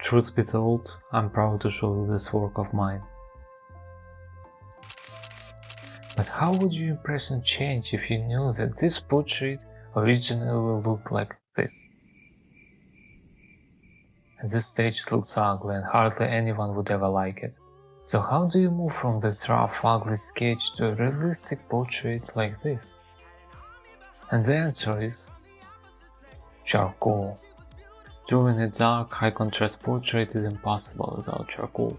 Truth be told, I'm proud to show you this work of mine. But how would your impression change if you knew that this portrait originally looked like this? At this stage it looks ugly and hardly anyone would ever like it. So how do you move from this rough, ugly sketch to a realistic portrait like this? And the answer is charcoal. Drawing a dark, high-contrast portrait is impossible without charcoal.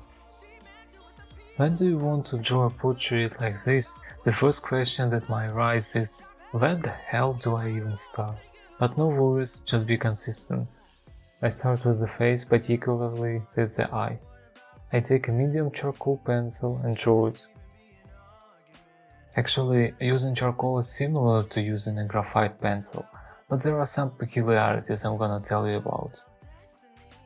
When do you want to draw a portrait like this? The first question that might arise is, where the hell do I even start? But no worries, just be consistent. I start with the face, particularly with the eye. I take a medium charcoal pencil and draw it. Actually, using charcoal is similar to using a graphite pencil, but there are some peculiarities I'm gonna tell you about.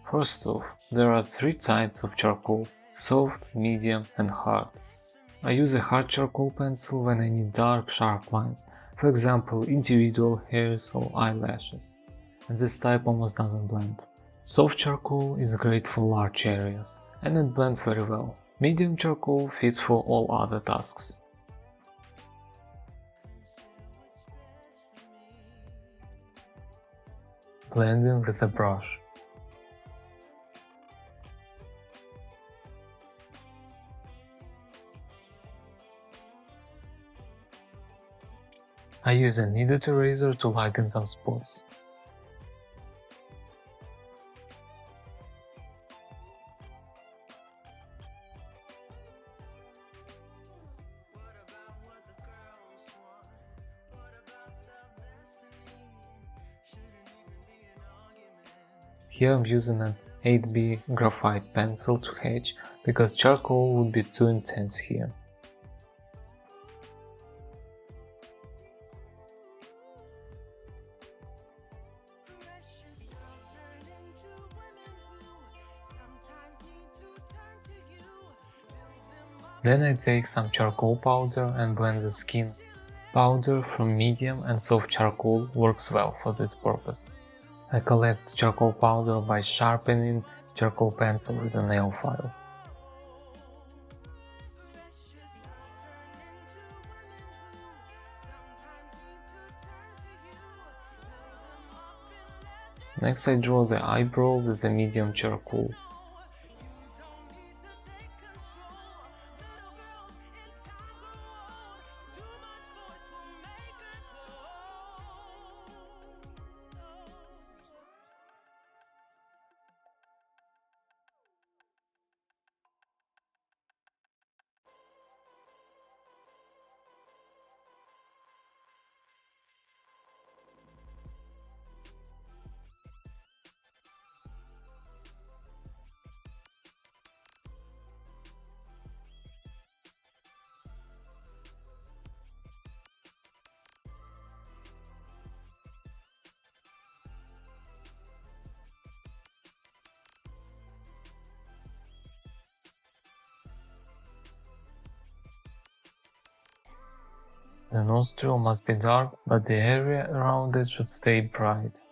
First off, there are 3 types of charcoal: soft, medium and hard. I use a hard charcoal pencil when I need dark, sharp lines, for example individual hairs or eyelashes, and this type almost doesn't blend. Soft charcoal is great for large areas, and it blends very well. Medium charcoal fits for all other tasks. Blending with a brush. I use a kneaded eraser to lighten some spots. Here I'm using an 8B graphite pencil to hatch, because charcoal would be too intense here. Then I take some charcoal powder and blend the skin. Powder from medium and soft charcoal works well for this purpose. I collect charcoal powder by sharpening charcoal pencil with a nail file. Next I draw the eyebrow with the medium charcoal. The nostril must be dark, but the area around it should stay bright.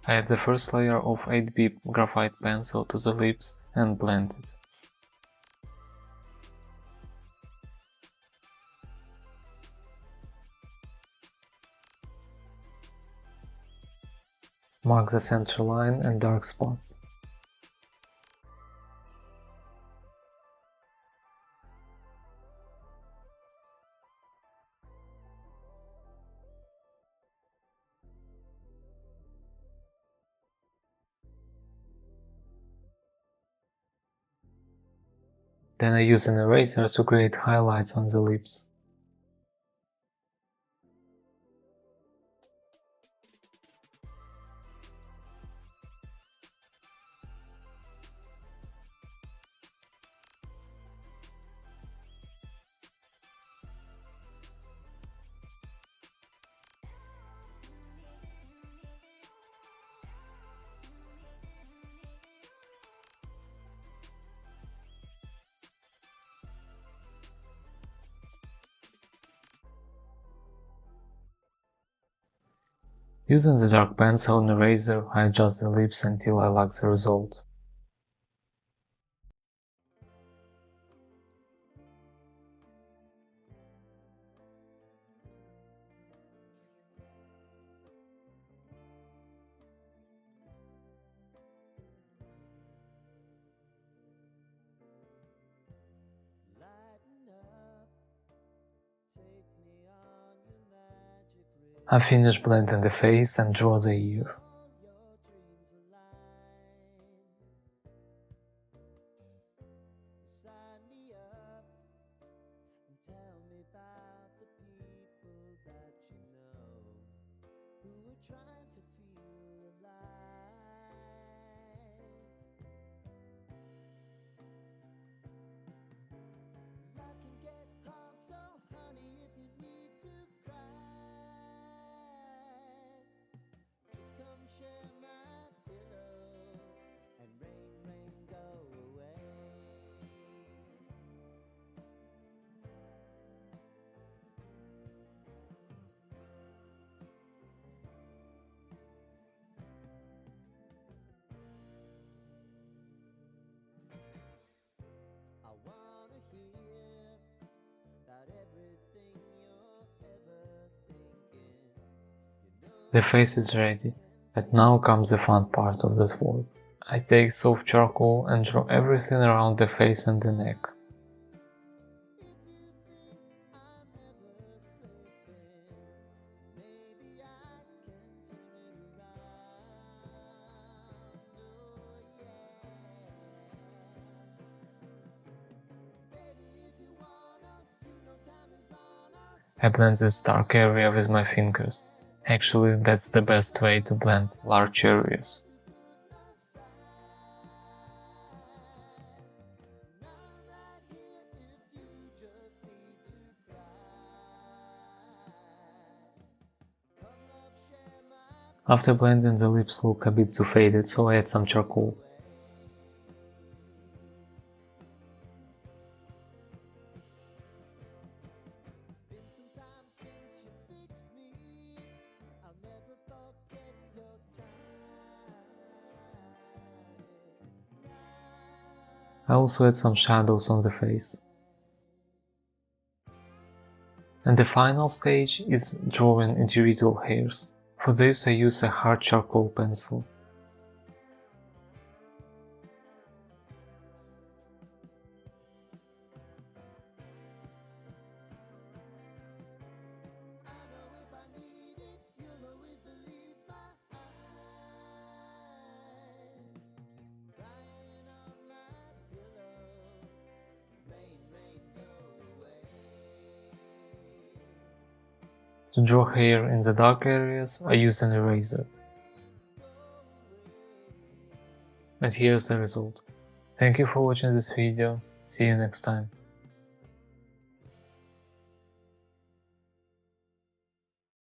I add the first layer of 8B graphite pencil to the lips and blend it. Mark the center line and dark spots. Then I use an eraser to create highlights on the lips. Using the dark pencil and eraser, I adjust the lips until I like the result. I finish blending the face and draw the ear. The face is ready, and now comes the fun part of this work. I take soft charcoal and draw everything around the face and the neck. I blend this dark area with my fingers. Actually, that's the best way to blend large areas. After blending, the lips look a bit too faded, so I add some charcoal. I also add some shadows on the face. And the final stage is drawing individual hairs. For this I use a hard charcoal pencil. To draw hair in the dark areas, I use an eraser. And here's the result. Thank you for watching this video. See you next time.